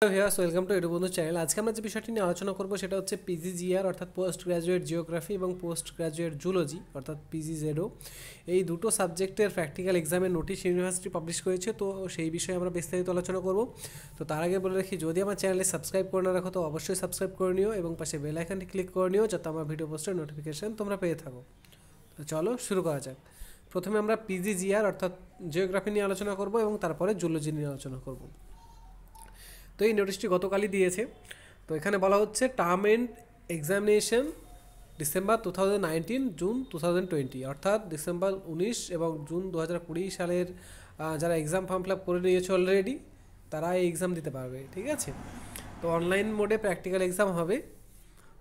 Welcome to এডুবন্ধু channel. আজকে আমরা যে বিষয়টি নিয়ে আলোচনা করব সেটা হচ্ছে পিজিজিআর অর্থাৎ পোস্ট গ্র্যাজুয়েট জিওগ্রাফি এবং পোস্ট গ্র্যাজুয়েট জুলজি অর্থাৎ পিজিজেডও, এই দুটো সাবজেক্টের প্র্যাকটিক্যাল এক্সামের নোটিশ ইউনিভার্সিটি পাবলিশ করেছে। তো সেই বিষয়ে আমরা বিস্তারিত আলোচনা করব। তো তার আগে বলে রাখি, যদি আমার চ্যানেলে সাবস্ক্রাইব করে না রাখো তো অবশ্যই সাবস্ক্রাইব করে নিও এবং পাশে বেল আইকনটি ক্লিক করে নিও যাতে আমার ভিডিও পোস্টের নোটিফিকেশান তোমরা পেয়ে থাকো। তো চলো শুরু করা যাক। প্রথমে আমরা পিজিজিআর অর্থাৎ জিওগ্রাফি নিয়ে আলোচনা করব এবং তারপরে জুলজি নিয়ে আলোচনা করব। তো এই নোটিশটি গতকালই দিয়েছে। তো এখানে বলা হচ্ছে term and examination December 2019 June 2020, অর্থাৎ ডিসেম্বর 19 এবং জুন 2020 সালের যারা এক্সাম ফর্ম ফিল আপ করে নিয়েছে অলরেডি তারা এই এক্সাম দিতে পারবে। ঠিক আছে, তো অনলাইন মোডে প্র্যাকটিক্যাল এক্সাম হবে।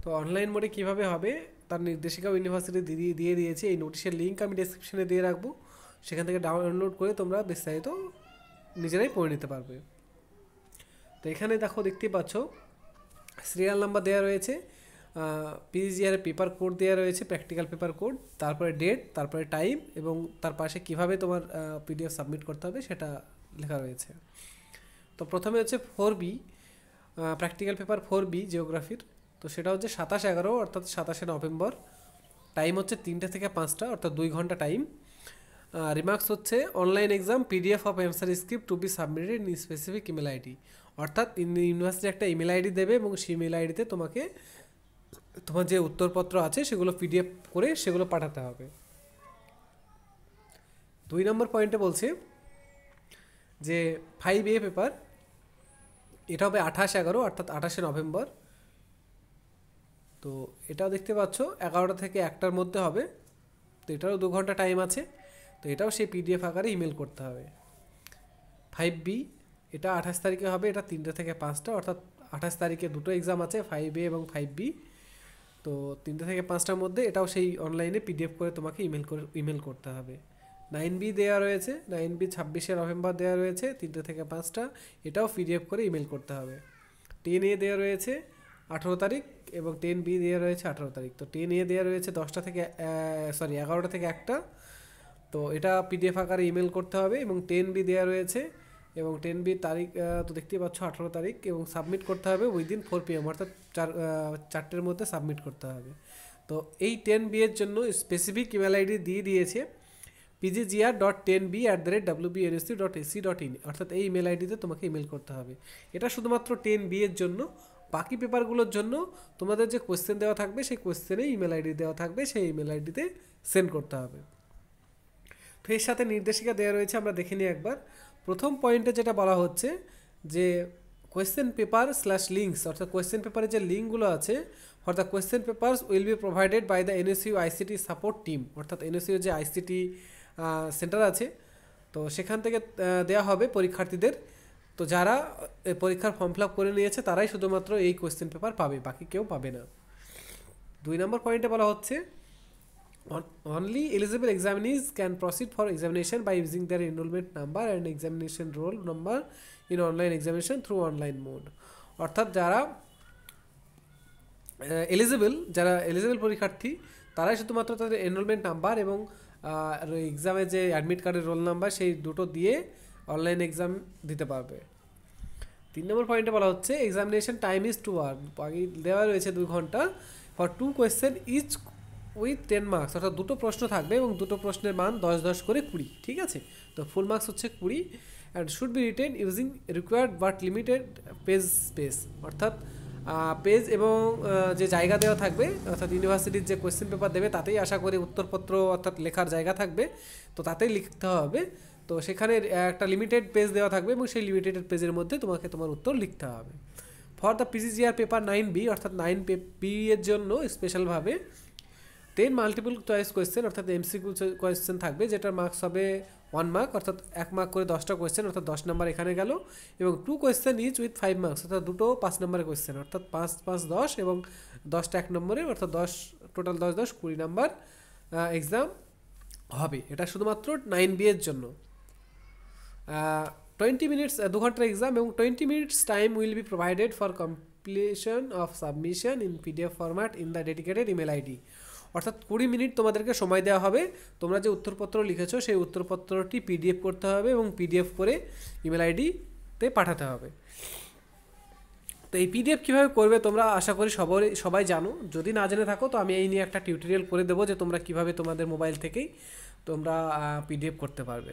তো অনলাইন মোডে কীভাবে হবে তার নির্দেশিকাও ইউনিভার্সিটি দিয়ে দিয়েছে। এই নোটিশের লিঙ্ক আমি ডেসক্রিপশনে দিয়ে রাখবো, সেখান থেকে ডাউনলোড করে তোমরা বিস্তারিত নিজেরাই পড়ে নিতে পারবে। তো এখানে দেখতেই পাচ্ছ সিরিয়াল নাম্বার দেওয়া রয়েছে, পিজিআর পেপার কোড দেওয়া রয়েছে, প্র্যাকটিক্যাল পেপার কোড, তারপরে ডেট, তারপরে টাইম এবং তার পাশে কীভাবে তোমার পিডিএফ সাবমিট করতে হবে সেটা লেখা রয়েছে। তো প্রথমে হচ্ছে 4B প্র্যাকটিক্যাল পেপার 4B জিওগ্রাফির। তো সেটা হচ্ছে 27/11 অর্থাৎ 27শে নভেম্বর। টাইম হচ্ছে 3টে থেকে 5টা অর্থাৎ 2 ঘন্টা টাইম। রিমার্কস হচ্ছে online exam PDF of answer script to be submitted in specific email ID, অর্থাৎ ইউনিভার্সিটি একটা ইমেল আইডি দেবে এবং সেই ইমেল আইডিতে তোমাকে তোমার যে উত্তরপত্র আছে সেগুলো পিডিএফ করে সেগুলো পাঠাতে হবে। 2 নম্বর পয়েন্টে বলছে যে 5A পেপার, এটা হবে 28/11 অর্থাৎ 28শে নভেম্বর। তো এটাও দেখতে পাচ্ছ 11টা থেকে 1টার মধ্যে হবে। তো এটারও 2 ঘন্টা টাইম আছে। তো এটাও সেই পিডিএফ আকারে ইমেল করতে হবে। 5B এটা 28 তারিখে হবে, এটা 3টে থেকে 5টা অর্থাৎ 28 তারিখে দুটো এক্সাম আছে, 5A এবং 5B। তো 3টে থেকে 5টার মধ্যে এটাও সেই অনলাইনে পিডিএফ করে তোমাকে ইমেল করতে হবে। 9B দেওয়া রয়েছে, 9B 26শে নভেম্বর দেওয়া রয়েছে, 3টে থেকে 5টা, এটাও পিডিএফ করে ইমেল করতে হবে। 10A দেওয়া রয়েছে 18 তারিখ এবং 10B দেওয়া রয়েছে 18 তারিখ। তো 10A দেওয়া রয়েছে 11টা থেকে 1টা। তো এটা পিডিএফ আকারে ইমেল করতে হবে এবং 10B দেওয়া রয়েছে এবং 10B তারিখ তো দেখতেই পাচ্ছ 18 তারিখ এবং সাবমিট করতে হবে উইদিন 4 PM অর্থাৎ 4টের মধ্যে সাবমিট করতে হবে। তো এই 10B এর জন্য স্পেসিফিক ইমেল আইডি দিয়ে দিয়েছে pggr.10b@wbnsc.ac.in, অর্থাৎ এই ইমেল আইডিতে তোমাকে ইমেল করতে হবে। এটা শুধুমাত্র 10B এর জন্য। বাকি পেপারগুলোর জন্য তোমাদের যে কোয়েশ্চেন দেওয়া থাকবে সেই কোয়েশ্চেনে ইমেল আইডি দেওয়া থাকবে, সেই ইমেল আইডিতে সেন্ড করতে হবে। তো এর সাথে নির্দেশিকা দেওয়া রয়েছে, আমরা দেখে নিই একবার। প্রথম পয়েন্টে যেটা বলা হচ্ছে যে কোয়েশ্চেন পেপার / লিঙ্কস, অর্থাৎ কোয়েশ্চেন পেপারের যে লিঙ্কগুলো আছে for the question papers will be provided by the NSU ICT support team, অর্থাৎ এনএসইউ যে আইসিটি সেন্টার আছে তো সেখান থেকে দেওয়া হবে পরীক্ষার্থীদের। তো যারা পরীক্ষার ফর্ম ফিল আপ করে নিয়েছে তারাই শুধুমাত্র এই কোয়েশ্চেন পেপার পাবে, বাকি কেউ পাবে না। 2 নম্বর পয়েন্টে বলা হচ্ছে only eligible examinees can proceed for examination by using their enrollment number and examination roll number in online examination through online mode, অর্থাৎ যারা এলিজিবল পরীক্ষার্থী তারাই শুধুমাত্র তাদের এনরোলমেন্ট নাম্বার এবং এক্সামে যে অ্যাডমিট কার্ডের রোল নাম্বার সেই দুটো দিয়ে অনলাইন এক্সাম দিতে পারবে। 3 নম্বর পয়েন্টে বলা হচ্ছে এক্সামিনেশন টাইম ইজ 2 আওয়ার, আগে দেওয়া রয়েছে 2 ঘন্টা, for 2 question each with 10 marks, অর্থাৎ দুটো প্রশ্ন থাকবে এবং দুটো প্রশ্নের মান 10 করে 20। ঠিক আছে, তো ফুল মার্কস হচ্ছে 20 and should be written using required but limited page space, অর্থাৎ পেজ এবং যে জায়গা দেওয়া থাকবে অর্থাৎ ইউনিভার্সিটির যে কোয়েশ্চেন পেপার দেবে তাতেই আশা করি উত্তরপত্র অর্থাৎ লেখার জায়গা থাকবে, তো তাতেই লিখতে হবে। তো সেখানে একটা লিমিটেড পেজ দেওয়া থাকবে এবং সেই লিমিটেড পেজের মধ্যে তোমাকে তোমার উত্তর লিখতে হবে। ফর দ্য পিজিজিআর পেপার 9B অর্থাৎ 9B এর জন্য স্পেশালভাবে 10 মাল্টিপল চয়েস কোয়েশ্চেন অর্থাৎ এমসিকিউ কোয়েশ্চেন থাকবে, যেটার মার্কস হবে 1 মার্ক, অর্থাৎ 1 মার্ক করে 10টা কোয়েশ্চেন অর্থাৎ 10 নাম্বার এখানে গেল, এবং 2 কোয়েশ্চেন ইচ উইথ 5 মার্কস অর্থাৎ দুটো 5 নম্বরের কোয়েশ্চেন অর্থাৎ 5 5 10 এবং 10টা 1 নম্বরে অর্থাৎ 10 টোটাল 10 10 20 নাম্বার এক্সাম হবে। এটা শুধুমাত্র 9B এর জন্য। 20 মিনিটস 2 ঘন্টার এক্সাম এবং 20 minutes time will be provided for completion of submission in PDF format in the dedicated email ID, অর্থাৎ 20 মিনিট তোমাদেরকে সময় দেওয়া হবে। তোমরা যে উত্তরপত্র লিখেছো সেই উত্তরপত্রটি পিডিএফ করতে হবে এবং পিডিএফ করে ইমেল আইডিতে পাঠাতে হবে। তো এই পিডিএফ কীভাবে করবে তোমরা আশা করি সবাই জানো, যদি না জেনে থাকো তো আমি এই নিয়ে একটা টিউটোরিয়াল করে দেবো যে তোমরা কীভাবে তোমাদের মোবাইল থেকেই তোমরা পিডিএফ করতে পারবে।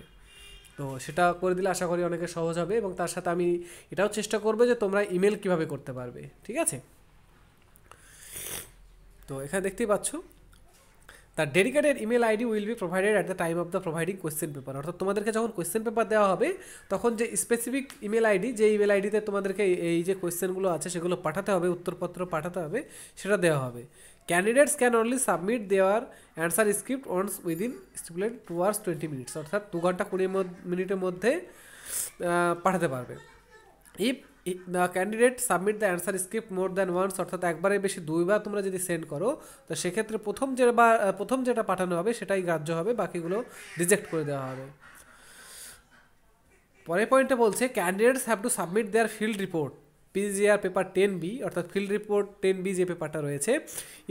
তো সেটা করে দিলে আশা করি অনেকে সহজ হবে, এবং তার সাথে আমি এটাও চেষ্টা করবো যে তোমরা ইমেল কীভাবে করতে পারবে, ঠিক আছে। তো এখানে দেখতেই পাচ্ছ, তার dedicated email ID will be provided at the time of the providing question paper. অর্থাৎ তোমাদেরকে যখন কোয়েশ্চেন পেপার দেওয়া হবে তখন যে স্পেসিফিক ইমেল আইডি, যে ইমেল আইডিতে তোমাদেরকে এই যে কোয়েশ্চেনগুলো আছে সেগুলো পাঠাতে হবে, উত্তরপত্র পাঠাতে হবে, সেটা দেওয়া হবে। ক্যান্ডিডেটস ক্যান অনলি সাবমিট দেওয়ার answer script once within stipulated 2 hours 20 minutes, অর্থাৎ 2 ঘন্টা 20 মিনিটের মধ্যে পাঠাতে পারবে। If the candidate submit the answer script more than once, অর্থাৎ একবারের বেশি 2বার তোমরা যদি সেন্ড করো তো সেক্ষেত্রে প্রথম যেটা পাঠানো হবে সেটাই গ্রাহ্য হবে, বাকিগুলো রিজেক্ট করে দেওয়া হবে। পরের পয়েন্টে বলছে candidates have to submit their field report PGR paper 10B, অর্থাৎ ফিল্ড রিপোর্ট 10B যে পেপারটা রয়েছে,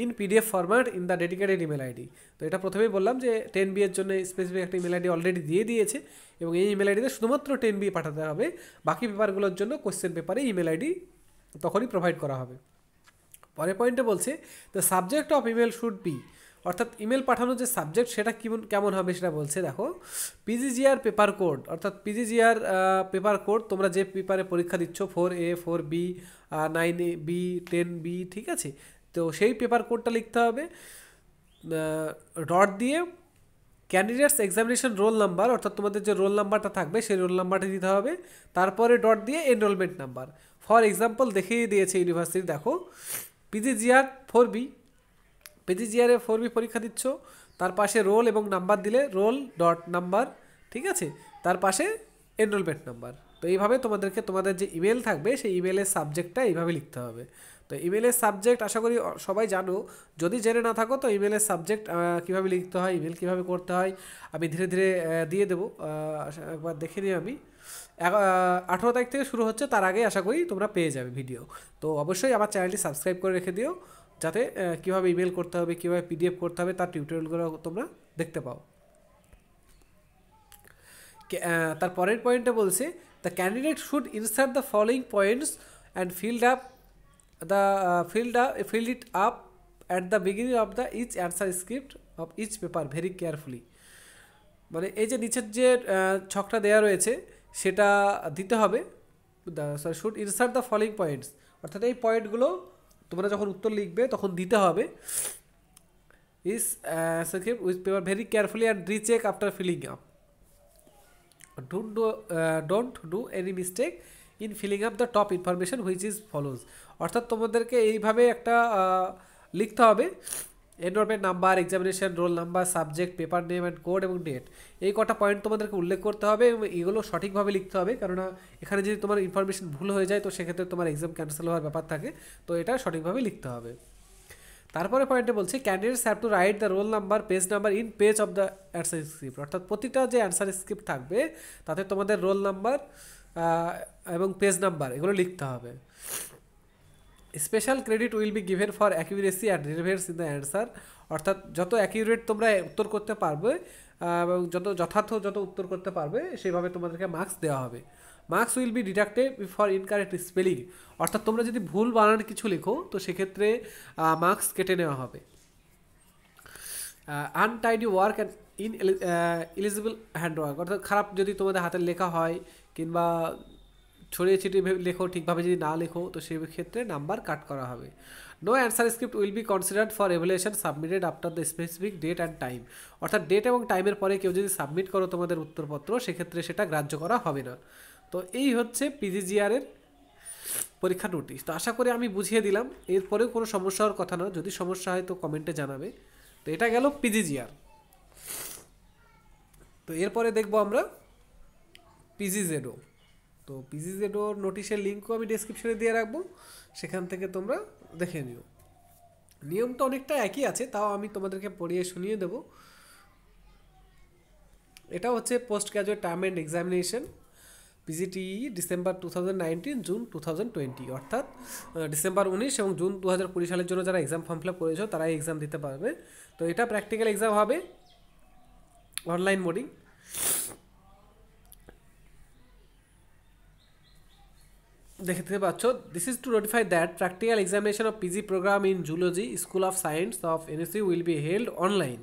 in PDF format in the dedicated email ID. তো এটা প্রথমেই বললাম যে 10B এর জন্য স্পেসিফিক একটা ইমেল আইডি অলরেডি দিয়ে দিয়েছে, এবং এই ইমেল আইডিতে শুধুমাত্র 10B পাঠাতে হবে, বাকি পেপারগুলোর জন্য কোশ্চেন পেপারে ইমেল আইডি তখনই প্রোভাইড করা হবে। পরের পয়েন্টে বলছে the subject of email should be, অর্থাৎ ইমেল পাঠানোর যে সাবজেক্ট সেটা কেমন হবে সেটা বলছে। দেখো, পিজিজিআর পেপার কোড, অর্থাৎ পিজিজিআর পেপার কোড, তোমরা যে পেপারে পরীক্ষা দিচ্ছ 4A 4B 9B 10B, ঠিক আছে, তো সেই পেপার কোডটা লিখতে হবে, ডট দিয়ে ক্যান্ডিডেটস এক্সামিনেশন রোল নাম্বার, অর্থাৎ তোমাদের যে রোল নাম্বারটা থাকবে সেই রোল নাম্বারটা দিতে হবে, তারপরে ডট দিয়ে এনরোলমেন্ট নাম্বার। ফর এক্সাম্পল দেখিয়ে দিয়েছে ইউনিভার্সিটি, দেখো পিজিজিআর 4B, পিজিজিআরে 4B পরীক্ষা দিচ্ছ, তার পাশে রোল এবং নাম্বার দিলে রোল ডট নাম্বার, ঠিক আছে, তার পাশে এনরোলমেন্ট নাম্বার। তো এইভাবে তোমাদেরকে তোমাদের যে ইমেল থাকবে সেই ইমেলের সাবজেক্টটা এইভাবে লিখতে হবে। তো ইমেলের সাবজেক্ট আশা করি সবাই জানো, যদি জেনে না থাকো তো ইমেলের সাবজেক্ট কীভাবে লিখতে হয়, ইমেল কীভাবে করতে হয় আমি ধীরে ধীরে দিয়ে দেবো, একবার দেখে নিই আমি। 18 তারিখ থেকে শুরু হচ্ছে, তার আগে আশা করি তোমরা পেয়ে যাবে ভিডিও। তো অবশ্যই আমার চ্যানেলটি সাবস্ক্রাইব করে রেখে দিও, যাতে কীভাবে ইমেল করতে হবে, কীভাবে পিডিএফ করতে হবে তার টিউটোরিয়ালগুলো তোমরা দেখতে পাও। তার পরের পয়েন্টটা বলছে the candidate should insert the following points and fill it up at the beginning of the each answer script of each paper very carefully। মানে এই যে নিচের যে ছকটা দেওয়া রয়েছে সেটা দিতে হবে, should insert the following points, অর্থাৎ এই পয়েন্টগুলো তোমরা যখন উত্তর লিখবে তখন দিতে হবে, is script with paper very carefully and recheck after filling up, don't do any mistake in filling up the top information which is follows. অর্থাৎ তোমাদেরকে এইভাবে একটা লিখতে হবে, enrolment number, examination roll number, subject, paper name and code এবং date, এই কটা point তোমাদেরকে উল্লেখ করতে হবে এবং এগুলো সঠিকভাবে লিখতে হবে, কেননা এখানে যদি তোমার ইনফরমেশন ভুল হয়ে যায় তো সেক্ষেত্রে তোমার এক্সাম ক্যান্সেল হওয়ার ব্যাপার থাকে, তো এটা সঠিকভাবে লিখতে হবে। তারপরে পয়েন্টে বলছে candidates have to write the roll number, page number in page of the answer script, অর্থাৎ প্রতিটা যে অ্যান্সার স্ক্রিপ্ট থাকবে তাতে তোমাদের রোল নাম্বার এবং পেজ নাম্বার এগুলো লিখতে হবে। Special credit will be given for accuracy and relevance in the answer, অর্থাৎ যত অ্যাকিউরেট তোমরা উত্তর করতে পারবে এবং যত উত্তর করতে পারবে সেভাবে তোমাদেরকে মার্কস দেওয়া হবে। Marks will be deducted for incorrect spelling, অর্থাৎ তোমরা যদি ভুল বানান কিছু লেখো তো সেক্ষেত্রে মার্কস কেটে নেওয়া হবে। Untidy work and eligible handwork, অর্থাৎ খারাপ যদি তোমাদের হাতের লেখা হয় কিংবা ছড়িয়ে ছিটিয়ে লেখো, ঠিকভাবে যদি না লেখো তো সেই ক্ষেত্রে নাম্বার কাট করা হবে। No answer script will be considered for evaluation submitted after the specific date and time, অর্থাৎ ডেট এবং টাইমের পরে কেউ যদি সাবমিট করো তোমাদের উত্তরপত্র সেক্ষেত্রে সেটা গ্রাহ্য করা হবে না। তো এই হচ্ছে পিজিজিআরের পরীক্ষা নোটিশ। তো আশা করি আমি বুঝিয়ে দিলাম, এরপরেও কোনো সমস্যা হওয়ার কথা না, যদি সমস্যা হয় তো কমেন্টে জানাবে। তো এটা গেল পিজিজিআর। তো এরপরে দেখবো আমরা পিজিজেডও। তো পিজিজেডওর নোটিশের লিঙ্কও আমি ডেসক্রিপশনে দিয়ে রাখবো, সেখান থেকে তোমরা দেখে নিও। নিয়মটা অনেকটা একই আছে, তাও আমি তোমাদেরকে পড়িয়ে শুনিয়ে দেবো। এটা হচ্ছে post graduate term end examination PGTE December 2019 June 2020, অর্থাৎ ডিসেম্বর 19 এবং জুন 2020 সালের জন্য যারা এক্সাম ফর্ম ফিল আপ করেছো তারাই এক্সাম দিতে পারবে। তো এটা প্র্যাকটিক্যাল এক্সাম হবে অনলাইন মোডিং। দেখতে পাচ্ছ, this is to notify that practical examination of PG programme in zoology school of science of NSU will be held online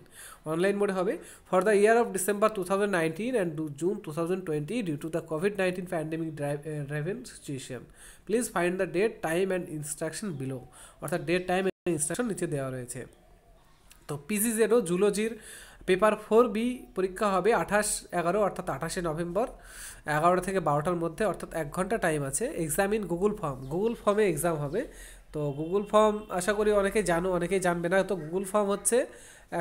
মোডে হবে for the year of December 2019 and June 2020 due to the কোভিড-19 pandemic driven situation. Please find the date, time and instruction below. অর্থাৎ date, time and instruction নিচে দেওয়া রয়েছে। তো পিজি0 জুলজির paper 4B পরীক্ষা হবে 28/11 অর্থাৎ 28শে নভেম্বর 11টা থেকে 12টার মধ্যে, অর্থাৎ 1 ঘন্টা টাইম আছে। এক্সাম ইন গুগল ফর্মে এক্সাম হবে। তো গুগল ফর্ম আশা করি অনেকেই জানো, অনেকেই জানবে না। তো গুগল ফর্ম হচ্ছে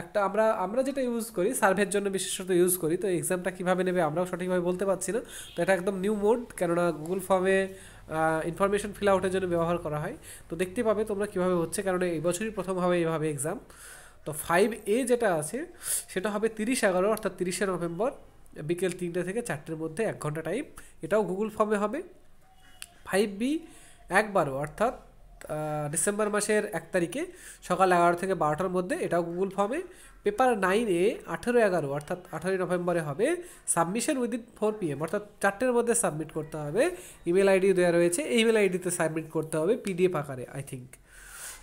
একটা আমরা যেটা ইউজ করি, সার্ভের জন্য বিশেষত ইউজ করি। তো এক্সামটা কীভাবে নেবে আমরাও সঠিকভাবে বলতে পারছি না। তো এটা একদম নিউ মোড, কেননা গুগল ফর্মে ইনফরমেশন ফিল আউটের জন্য ব্যবহার করা হয়। তো দেখতে পাবে তোমরা কীভাবে হচ্ছে, কারণ এই বছরই প্রথম হবে এইভাবে এক্সাম। তো 5A যেটা আছে সেটা হবে 30/11 অর্থাৎ 30শে নভেম্বর বিকেল 3টে থেকে 4টের মধ্যে, 1 ঘন্টা টাইম। এটাও গুগল ফর্মে হবে। 5B 1/12 অর্থাৎ ডিসেম্বর মাসের 1 তারিখে সকাল 11 থেকে 12টার মধ্যে, এটাও গুগল ফর্মে। পেপার 9A 18/11 অর্থাৎ 18 নভেম্বরে হবে। সাবমিশন উইদিন 4 PM অর্থাৎ 4টের মধ্যে সাবমিট করতে হবে। ইমেল আইডি দেওয়া রয়েছে, এই ইমেল আইডিতে সাবমিট করতে হবে PDF আকারে, আই থিঙ্ক।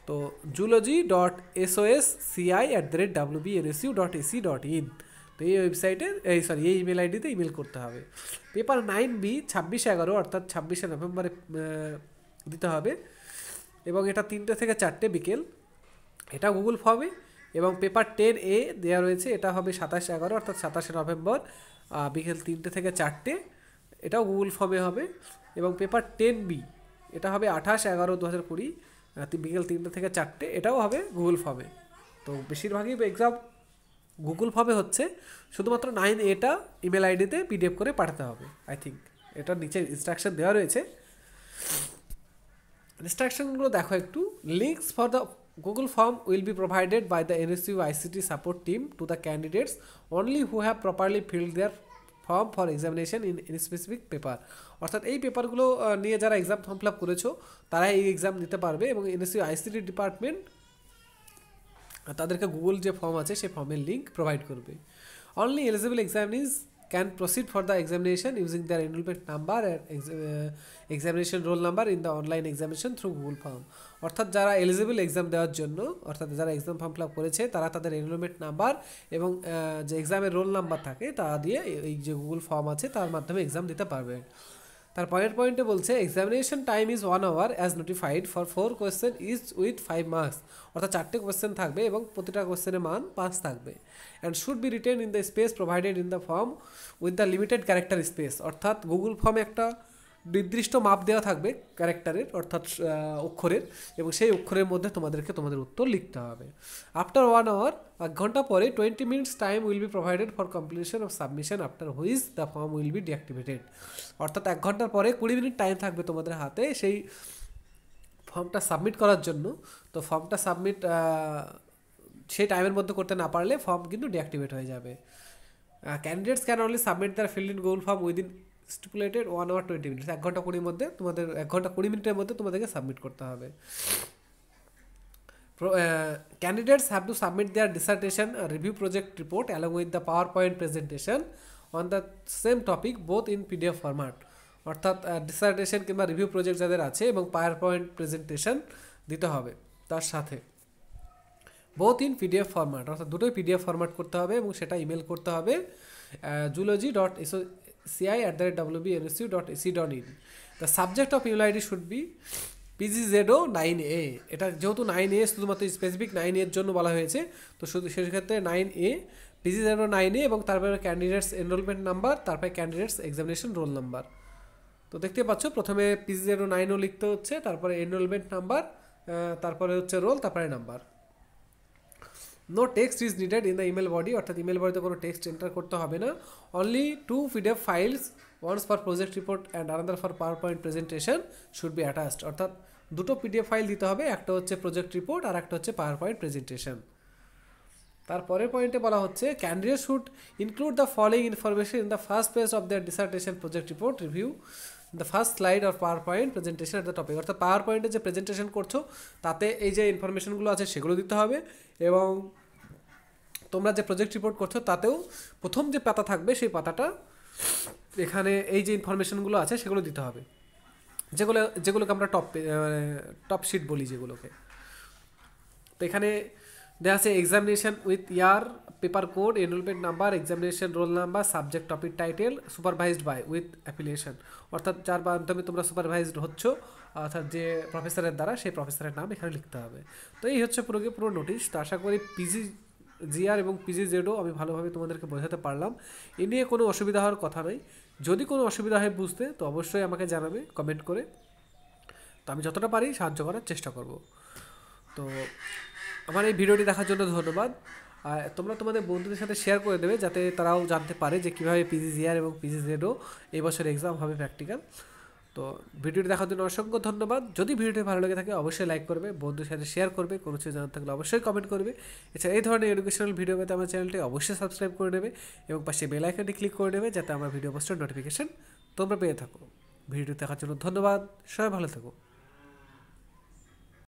তো zoology.sci@wbnsu.ac.in, তো এই ওয়েবসাইটে এই ইমেল আইডিতে ইমেল করতে হবে। পেপার 9B 26/11 অর্থাৎ 26শে নভেম্বরে দিতে হবে, এবং এটা 3টে থেকে 4টে বিকেল, এটা গুগল ফর্মে। এবং পেপার 10A দেওয়া রয়েছে, এটা হবে 27/11 অর্থাৎ 27শে নভেম্বর বিকেল 3টে থেকে 4টে, এটাও গুগল ফর্মে হবে। এবং পেপার 10B এটা হবে 28/11/2020 বিকেল 3টে থেকে 4টে, এটাও হবে গুগল ফর্মে। তো বেশিরভাগই এক্সাম গুগল ফর্মে হচ্ছে, শুধুমাত্র 9Aটা ইমেল আইডিতে PDF করে পাঠাতে হবে, আই থিঙ্ক। এটা নিচে ইনস্ট্রাকশন দেওয়া রয়েছে, ইনস্ট্রাকশনগুলো দেখো একটু। Links for the Google form will be provided by the NSU ICT support team to the candidates only who have properly filled their form for examination in any specific paper. অর্থাৎ এই পেপারগুলো নিয়ে যারা এক্সাম ফর্ম ফিল আপ করেছো তারা এই exam দিতে পারবে, এবং NSU ICT ডিপার্টমেন্ট তাদেরকে গুগল যে ফর্ম আছে সেই ফর্মের লিঙ্ক প্রোভাইড করবে। Only eligible examinees can proceed for the examination using their enrollment number and examination roll number in the online examination through Google Form। অর্থাৎ যারা এলিজিবল এক্সাম দেওয়ার জন্য, অর্থাৎ যারা এক্সাম ফর্ম ফিল আপ করেছে তারা তাদের এনরোলমেন্ট নাম্বার এবং যে এক্সামের রোল নাম্বার থাকে তা দিয়ে এই যে গুগল ফর্ম আছে তার মাধ্যমে এক্সাম দিতে পারবে। তার পরের পয়েন্টে বলছে examination time is 1 hour as notified for 4 question is with 5 marks. অর্থাৎ 4টে কোয়েশ্চেন থাকবে এবং প্রতিটা কোয়েশ্চেনের মান 5 থাকবে। And should be written in the space provided in the form with the limited character space. অর্থাৎ গুগল ফর্মে একটা নির্দিষ্ট মাপ দেওয়া থাকবে ক্যারেক্টারের, অর্থাৎ অক্ষরের, এবং সেই অক্ষরের মধ্যে তোমাদেরকে তোমাদের উত্তর লিখতে হবে। আফটার 1 hour 1 ঘন্টা পরে 20 minutes time will be provided for completion of submission after which the form will B deactivated. অর্থাৎ 1 ঘন্টার পরে 20 মিনিট টাইম থাকবে তোমাদের হাতে সেই ফর্মটা সাবমিট করার জন্য। তো ফর্মটা সাবমিট সেই টাইমের মধ্যে করতে না পারলে ফর্ম কিন্তু ডিঅ্যাক্টিভেট হয়ে যাবে। Candidates can only submit their filled in Google form within stipulated 1 hour 20 minutes। 1 ঘন্টা 20 মধ্যে তোমাদের 1 ঘন্টা 20 মিনিটের মধ্যে তোমাদেরকে সাবমিট করতে হবে। Candidates have to submit their dissertation review project report along with the PowerPoint presentation on the same topic both in PDF format। অর্থাৎ ডিসার্টেশন কিংবা রিভিউ প্রজেক্ট যাদের আছে এবং PowerPoint প্রেজেন্টেশন দিতে হবে তার সাথে, বোথ ইন PDF ফরম্যাট, অর্থাৎ দুটোই PDF ফরম্যাট করতে হবে এবং সেটা ইমেল করতে হবে zoology.sci@wbnsu.ac.in। The subject of email ID should be PGZO 9A। এটা যেহেতু 9A শুধুমাত্র স্পেসিফিক 9A এর জন্য বলা হয়েছে, তো শুধু সেক্ষেত্রে 9A PGZO 9A এবং তারপরে ক্যান্ডিডেটস এনরোলমেন্ট নাম্বার, তারপরে ক্যান্ডিডেটস এক্সামিনেশন রোল নাম্বার। তো দেখতে পাচ্ছ প্রথমে PGZO 9O লিখতে হচ্ছে, তারপরে এনরোলমেন্ট নাম্বার, তারপরে হচ্ছে রোল, তারপরে number. No text is needed in the email body, অর্থাৎ ইমেল বডিতে কোনো টেক্সট এন্টার করতে হবে না। Only 2 PDF files, ones for project report and another for PowerPoint presentation should be attached. অর্থাৎ দুটো PDF ফাইল দিতে হবে, একটা হচ্ছে প্রজেক্ট রিপোর্ট আর একটা হচ্ছে PowerPoint প্রেজেন্টেশন। তারপরের পয়েন্টে বলা হচ্ছে candidate should include the following information in the first page of their dissertation project report review the first slide of PowerPoint presentation at the topic. অর্থাৎ PowerPoint-এ যে প্রেজেন্টেশন করছো তাতে এই যে ইনফরমেশনগুলো আছে সেগুলো দিতে হবে, এবং তোমরা যে প্রজেক্ট রিপোর্ট করছো তাতেও প্রথম যে পাতা থাকবে সেই পাতাটা এখানে এই যে ইনফরমেশনগুলো আছে সেগুলো দিতে হবে। যেগুলোকে আমরা টপ শিট বলি যেগুলোকে। তো এখানে দেওয়া আছে examination with year, paper code, enrolment number, examination roll number, subject topic title, supervised by with affiliation, অর্থাৎ যার মাধ্যমে তোমরা সুপারভাইজড হচ্ছ, অর্থাৎ যে প্রফেসরের দ্বারা সেই প্রফেসরের নাম এখানে লিখতে হবে। তো এই হচ্ছে পুরো নোটিশ। তো আশা করি পিজি জিআর এবং পিজি জেডও আমি ভালোভাবে তোমাদেরকে বোঝাতে পারলাম। এ নিয়ে কোনো অসুবিধা হওয়ার কথা নয়। যদি কোনো অসুবিধা হয় বুঝতে, তো অবশ্যই আমাকে জানাবে কমেন্ট করে। তো আমি যতটা পারি সাহায্য করার চেষ্টা করব। তো আমার এই ভিডিওটি দেখার জন্য ধন্যবাদ। আর তোমরা তোমাদের বন্ধুদের সাথে শেয়ার করে দেবে, যাতে তারাও জানতে পারে যে কীভাবে পিজিজিআর এবং পিজিজেডও এই বছর এক্সাম হবে প্র্যাকটিক্যাল। তো ভিডিওটি দেখার জন্য অসংখ্য ধন্যবাদ। যদি ভিডিওটি ভালো লেগে থাকে অবশ্যই লাইক করবে, বন্ধুদের সাথে শেয়ার করবে, কোনো কিছু জানার থাকলে অবশ্যই কমেন্ট করবে। এছাড়া এই ধরনের এডুকেশনাল ভিডিও পেতে আমার চ্যানেলটি অবশ্যই সাবস্ক্রাইব করে নেবে এবং পাশে বেল আইকনটি ক্লিক করে নেবে, যাতে আমার ভিডিও পোস্টের নোটিফিকেশন তোমরা পেয়ে থাকো। ভিডিওটি দেখার জন্য ধন্যবাদ। সবাই ভালো থাকো।